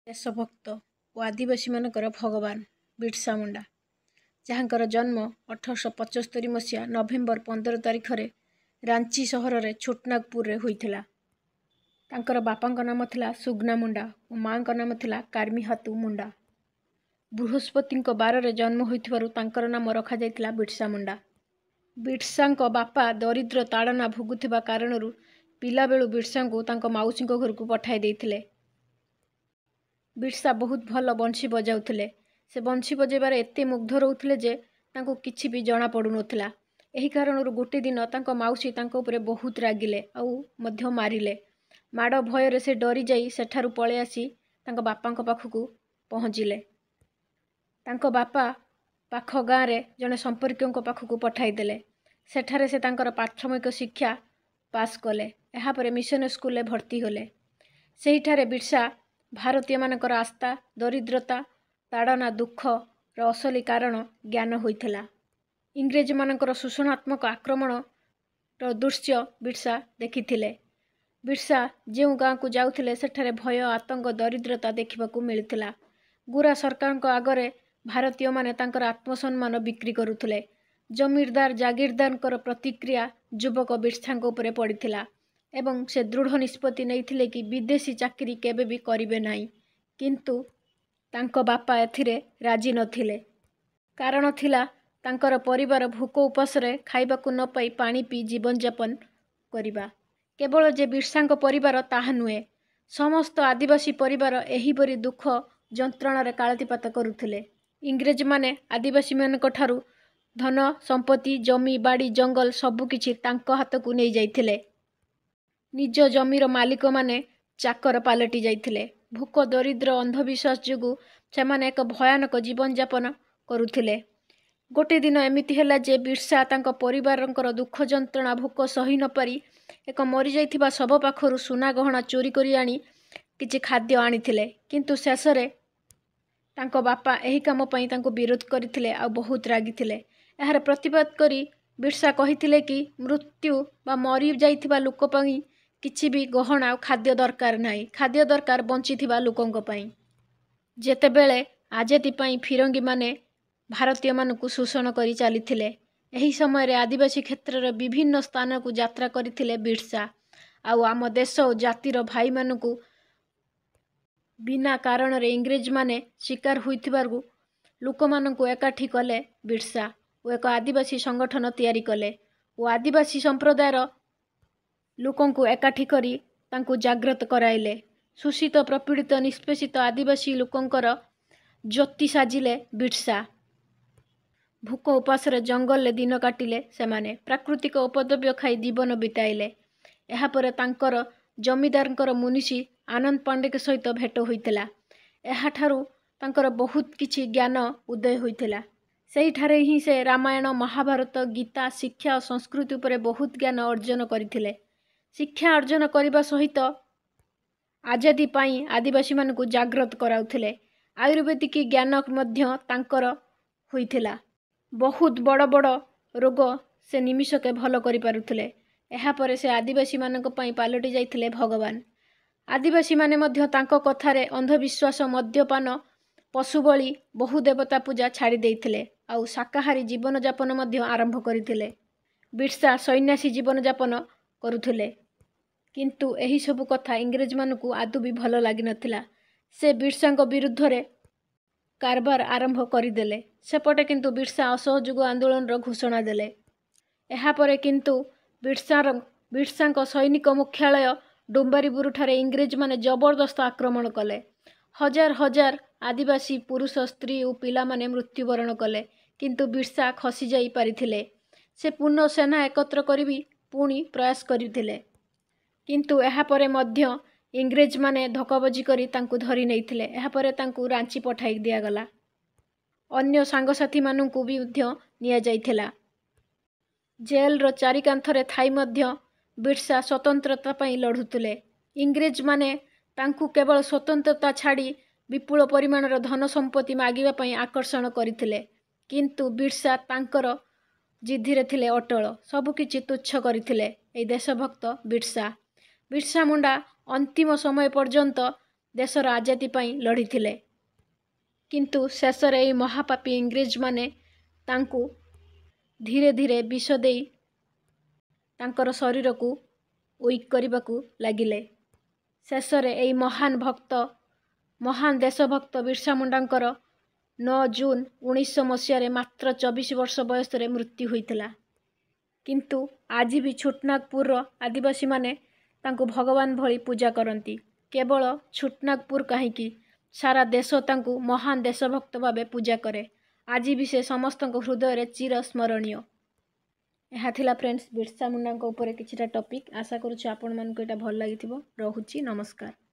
ଦେଶଭକ୍ତ ଓ ଆଦିବାସୀମାନଙ୍କର ଭଗବାନ ବିର୍ସା ମୁଣ୍ଡା, ଯାହାଙ୍କର ଜନ୍ମ 1875 ମସିହା ନଭେମ୍ବର 15 ତାରିଖରେ ରାଞ୍ଚି ସହରରେ ଛୋଟନାଗପୁରରେ ହୋଇଥିଲା। ତାଙ୍କର ବାପାଙ୍କ ନାମ ଥିଲା ସୁଗ୍ନା ମୁଣ୍ଡା ଓ ମାଙ୍କ ନାମ ଥିଲା କାର୍ମିହାତୁ ମୁଣ୍ଡା। ବୃହସ୍ପତିଙ୍କ ବାରରେ ଜନ୍ମ ହୋଇଥିବାରୁ ତାଙ୍କର ନାମ ରଖାଯାଇଥିଲା ବିର୍ସା ମୁଣ୍ଡା। ବିର୍ସାଙ୍କ ବାପା ଦରିଦ୍ର ତାଡ଼ନା ଭୋଗୁଥିବା କାରଣରୁ ପିଲାବେଳୁ ବିର୍ସାଙ୍କୁ ତାଙ୍କ ମାଉସୀଙ୍କ ଘରକୁ ପଠାଇ ଦେଇଥିଲେ। ବିର୍ସା ବହୁତ ଭଲ ବଂଶୀ ବଜାଉଥିଲେ। ସେ ବଂଶୀ ବଜାଇବାରେ ଏତେ ମୁଗ୍ଧ ରହୁଥିଲେ ଯେ ତାଙ୍କୁ କିଛି ବି ଜଣା ପଡ଼ୁନଥିଲା। ଏହି କାରଣରୁ ଗୋଟିଏ ଦିନ ତାଙ୍କ ମାଉସୀ ତାଙ୍କ ଉପରେ ବହୁତ ରାଗିଲେ ଆଉ ମଧ୍ୟ ମାରିଲେ। ମାଡ଼ ଭୟରେ ସେ ଡରିଯାଇ ସେଠାରୁ ପଳେଇ ଆସି ତାଙ୍କ ବାପାଙ୍କ ପାଖକୁ ପହଞ୍ଚିଲେ। ତାଙ୍କ ବାପା ପାଖ ଗାଁରେ ଜଣେ ସମ୍ପର୍କୀୟଙ୍କ ପାଖକୁ ପଠାଇଦେଲେ। ସେଠାରେ ସେ ତାଙ୍କର ପ୍ରାଥମିକ ଶିକ୍ଷା ପାସ୍ କଲେ। ଏହାପରେ ମିଶନ ସ୍କୁଲରେ ଭର୍ତ୍ତି ହେଲେ। ସେହିଠାରେ ବିର୍ସା ଭାରତୀୟମାନଙ୍କର ଆସ୍ଥା, ଦରିଦ୍ରତା, ତାଡ଼ନା, ଦୁଃଖର ଅସଲି କାରଣ ଜ୍ଞାନ ହୋଇଥିଲା। ଇଂରେଜମାନଙ୍କର ଶୋଷଣାତ୍ମକ ଆକ୍ରମଣର ଦୃଶ୍ୟ ବିର୍ସା ଦେଖିଥିଲେ। ବିର୍ସା ଯେଉଁ ଗାଁକୁ ଯାଉଥିଲେ ସେଠାରେ ଭୟ, ଆତଙ୍କ, ଦରିଦ୍ରତା ଦେଖିବାକୁ ମିଳିଥିଲା। ଗୋରା ସରକାରଙ୍କ ଆଗରେ ଭାରତୀୟମାନେ ତାଙ୍କର ଆତ୍ମସମ୍ମାନ ବିକ୍ରି କରୁଥିଲେ। ଜମିଦାର ଜାଗିରଦାରଙ୍କର ପ୍ରତିକ୍ରିୟା ଯୁବକ ବିର୍ସାଙ୍କ ଉପରେ ପଡ଼ିଥିଲା ଏବଂ ସେ ଦୃଢ଼ ନିଷ୍ପତ୍ତି ନେଇଥିଲେ କି ବିଦେଶୀ ଚାକିରି କେବେ ବି କରିବେ ନାହିଁ। କିନ୍ତୁ ତାଙ୍କ ବାପା ଏଥିରେ ରାଜି ନଥିଲେ। କାରଣ ଥିଲା ତାଙ୍କର ପରିବାର ଭୋକ ଉପାସରେ ଖାଇବାକୁ ନ ପାଇ ପାଣି ପିଇ ଜୀବନଯାପନ କରିବା। କେବଳ ଯେ ବିର୍ସାଙ୍କ ପରିବାର ତାହା ନୁହେଁ, ସମସ୍ତ ଆଦିବାସୀ ପରିବାର ଏହିପରି ଦୁଃଖ ଯନ୍ତ୍ରଣାରେ କାଳାତିପାତ କରୁଥିଲେ। ଇଂରେଜମାନେ ଆଦିବାସୀମାନଙ୍କଠାରୁ ଧନ ସମ୍ପତ୍ତି, ଜମି ବାଡ଼ି, ଜଙ୍ଗଲ ସବୁକିଛି ତାଙ୍କ ହାତକୁ ନେଇଯାଇଥିଲେ। ନିଜ ଜମିର ମାଲିକମାନେ ଚାକର ପାଲଟି ଯାଇଥିଲେ। ଭୋକ, ଦରିଦ୍ର, ଅନ୍ଧବିଶ୍ୱାସ ଯୋଗୁଁ ସେମାନେ ଏକ ଭୟାନକ ଜୀବନଯାପନ କରୁଥିଲେ। ଗୋଟିଏ ଦିନ ଏମିତି ହେଲା ଯେ ବିର୍ସା ତାଙ୍କ ପରିବାରଙ୍କର ଦୁଃଖ ଯନ୍ତ୍ରଣା ଭୋକ ସହି ନପାରି ଏକ ମରିଯାଇଥିବା ଶବ ପାଖରୁ ସୁନା ଗହଣା ଚୋରି କରି ଆଣି କିଛି ଖାଦ୍ୟ ଆଣିଥିଲେ। କିନ୍ତୁ ଶେଷରେ ତାଙ୍କ ବାପା ଏହି କାମ ପାଇଁ ତାଙ୍କୁ ବିରୋଧ କରିଥିଲେ ଆଉ ବହୁତ ରାଗିଥିଲେ। ଏହାର ପ୍ରତିବାଦ କରି ବିର୍ସା କହିଥିଲେ କି ମୃତ୍ୟୁ ବା ମରିଯାଇଥିବା ଲୋକ ପାଇଁ କିଛି ବି ଗହଣା ଆଉ ଖାଦ୍ୟ ଦରକାର ନାହିଁ, ଖାଦ୍ୟ ଦରକାର ବଞ୍ଚିଥିବା ଲୋକଙ୍କ ପାଇଁ। ଯେତେବେଳେ ଆଜାଦି ପାଇଁ ଫିରଙ୍ଗୀମାନେ ଭାରତୀୟମାନଙ୍କୁ ଶୋଷଣ କରି ଚାଲିଥିଲେ, ଏହି ସମୟରେ ଆଦିବାସୀ କ୍ଷେତ୍ରରେ ବିଭିନ୍ନ ସ୍ଥାନକୁ ଯାତ୍ରା କରିଥିଲେ ବିର୍ସା ଆଉ ଆମ ଦେଶ ଓ ଜାତିର ଭାଇମାନଙ୍କୁ ବିନା କାରଣରେ ଇଂରେଜମାନେ ଶିକାର ହୋଇଥିବାରୁ ଲୋକମାନଙ୍କୁ ଏକାଠି କଲେ ବିର୍ସା ଓ ଏକ ଆଦିବାସୀ ସଂଗଠନ ତିଆରି କଲେ ଓ ଆଦିବାସୀ ସମ୍ପ୍ରଦାୟର ଲୋକଙ୍କୁ ଏକାଠି କରି ତାଙ୍କୁ ଜାଗ୍ରତ କରାଇଲେ। ଶୋଷିତ, ପ୍ରପୀଡ଼ିତ, ନିଷ୍ପେଷିତ ଆଦିବାସୀ ଲୋକଙ୍କର ଜ୍ୟୋତି ସାଜିଲେ ବିର୍ସା। ଭୋକ ଉପାସରେ ଜଙ୍ଗଲରେ ଦିନ କାଟିଲେ ସେମାନେ। ପ୍ରାକୃତିକ ଉପଦ୍ରବ୍ୟ ଖାଇ ଜୀବନ ବିତାଇଲେ। ଏହାପରେ ତାଙ୍କର ଜମିଦାରଙ୍କର ମୁନିଷୀ ଆନନ୍ଦ ପାଣ୍ଡେଙ୍କ ସହିତ ଭେଟ ହୋଇଥିଲା। ଏହାଠାରୁ ତାଙ୍କର ବହୁତ କିଛି ଜ୍ଞାନ ଉଦୟ ହୋଇଥିଲା। ସେହିଠାରେ ହିଁ ସେ ରାମାୟଣ, ମହାଭାରତ, ଗୀତା, ଶିକ୍ଷା ଓ ସଂସ୍କୃତି ଉପରେ ବହୁତ ଜ୍ଞାନ ଅର୍ଜନ କରିଥିଲେ। ଶିକ୍ଷା ଅର୍ଜନ କରିବା ସହିତ ଆଜାଦି ପାଇଁ ଆଦିବାସୀମାନଙ୍କୁ ଜାଗ୍ରତ କରାଉଥିଲେ। ଆୟୁର୍ବେଦିକ ଜ୍ଞାନ ମଧ୍ୟ ତାଙ୍କର ହୋଇଥିଲା। ବହୁତ ବଡ଼ ବଡ଼ ରୋଗ ସେ ନିମିଷକେ ଭଲ କରିପାରୁଥିଲେ। ଏହାପରେ ସେ ଆଦିବାସୀମାନଙ୍କ ପାଇଁ ପାଲଟି ଯାଇଥିଲେ ଭଗବାନ। ଆଦିବାସୀମାନେ ମଧ୍ୟ ତାଙ୍କ କଥାରେ ଅନ୍ଧବିଶ୍ୱାସ, ମଦ୍ୟପାନ, ପଶୁବଳି, ବହୁ ଦେବତା ପୂଜା ଛାଡ଼ି ଦେଇଥିଲେ ଆଉ ଶାକାହାରୀ ଜୀବନଯାପନ ମଧ୍ୟ ଆରମ୍ଭ କରିଥିଲେ। ବିର୍ସା ସନ୍ନ୍ୟାସୀ ଜୀବନଯାପନ କରୁଥିଲେ। କିନ୍ତୁ ଏହିସବୁ କଥା ଇଂରେଜମାନଙ୍କୁ ଆଦୌ ବି ଭଲ ଲାଗିନଥିଲା। ସେ ବିର୍ସାଙ୍କ ବିରୁଦ୍ଧରେ କାରବାର ଆରମ୍ଭ କରିଦେଲେ। ସେପଟେ କିନ୍ତୁ ବିର୍ସା ଅସହଯୋଗ ଆନ୍ଦୋଳନର ଘୋଷଣା ଦେଲେ। ଏହାପରେ କିନ୍ତୁ ବିର୍ସାଙ୍କ ସୈନିକ ମୁଖ୍ୟାଳୟ ଡୁମ୍ବାରିବୁରୁଠାରେ ଇଂରେଜମାନେ ଜବରଦସ୍ତ ଆକ୍ରମଣ କଲେ। ହଜାର ହଜାର ଆଦିବାସୀ ପୁରୁଷ, ସ୍ତ୍ରୀ ଓ ପିଲାମାନେ ମୃତ୍ୟୁବରଣ କଲେ। କିନ୍ତୁ ବିର୍ସା ଖସିଯାଇ ପାରିଥିଲେ। ସେ ପୁନଃ ସେନା ଏକତ୍ର କରି ପୁଣି ପ୍ରୟାସ କରିଥିଲେ। କିନ୍ତୁ ଏହାପରେ ମଧ୍ୟ ଇଂରେଜମାନେ ଧୋକାବାଜି କରି ତାଙ୍କୁ ଧରି ନେଇଥିଲେ। ଏହାପରେ ତାଙ୍କୁ ରାଞ୍ଚି ପଠାଇ ଦିଆଗଲା। ଅନ୍ୟ ସାଙ୍ଗସାଥୀମାନଙ୍କୁ ବି ମଧ୍ୟ ନିଆଯାଇଥିଲା। ଜେଲର ଚାରିକାନ୍ଥରେ ଥାଇ ମଧ୍ୟ ବିର୍ସା ସ୍ୱତନ୍ତ୍ରତା ପାଇଁ ଲଢ଼ୁଥିଲେ। ଇଂରେଜମାନେ ତାଙ୍କୁ କେବଳ ସ୍ୱତନ୍ତ୍ରତା ଛାଡ଼ି ବିପୁଳ ପରିମାଣର ଧନ ସମ୍ପତ୍ତି ମାଗିବା ପାଇଁ ଆକର୍ଷଣ କରିଥିଲେ। କିନ୍ତୁ ବିର୍ସା ତାଙ୍କର ଜିଦ୍ଦିରେ ଥିଲେ ଅଟଳ। ସବୁକିଛି ତୁଚ୍ଛ କରିଥିଲେ ଏହି ଦେଶଭକ୍ତ ବିର୍ସା। ବିର୍ସା ମୁଣ୍ଡା ଅନ୍ତିମ ସମୟ ପର୍ଯ୍ୟନ୍ତ ଦେଶର ଆଜାଦି ପାଇଁ ଲଢ଼ିଥିଲେ। କିନ୍ତୁ ଶେଷରେ ଏହି ମହାପାପୀ ଇଂରେଜମାନେ ତାଙ୍କୁ ଧୀରେ ଧୀରେ ବିଷ ଦେଇ ତାଙ୍କର ଶରୀରକୁ ୱିକ୍ କରିବାକୁ ଲାଗିଲେ। ଶେଷରେ ଏହି ମହାନ ଦେଶଭକ୍ତ ବିର୍ସା ମୁଣ୍ଡାଙ୍କର 9 ଜୁନ୍ 1900 ମସିହାରେ ମାତ୍ର 24 ବର୍ଷ ବୟସରେ ମୃତ୍ୟୁ ହୋଇଥିଲା। କିନ୍ତୁ ଆଜି ବି ଛୋଟନାଗପୁରର ଆଦିବାସୀମାନେ ତାଙ୍କୁ ଭଗବାନ ଭଳି ପୂଜା କରନ୍ତି। କେବଳ ଛୋଟନାଗପୁର କାହିଁକି, ସାରା ଦେଶ ତାଙ୍କୁ ମହାନ ଦେଶଭକ୍ତ ଭାବେ ପୂଜା କରେ। ଆଜି ବି ସେ ସମସ୍ତଙ୍କ ହୃଦୟରେ ଚିର ସ୍ମରଣୀୟ। ଏହା ଥିଲା ଫ୍ରେଣ୍ଡସ୍ ବିର୍ସା ମୁଣ୍ଡାଙ୍କ ଉପରେ କିଛିଟା ଟପିକ୍। ଆଶା କରୁଛି ଆପଣମାନଙ୍କୁ ଏଇଟା ଭଲ ଲାଗିଥିବ। ରହୁଛି, ନମସ୍କାର।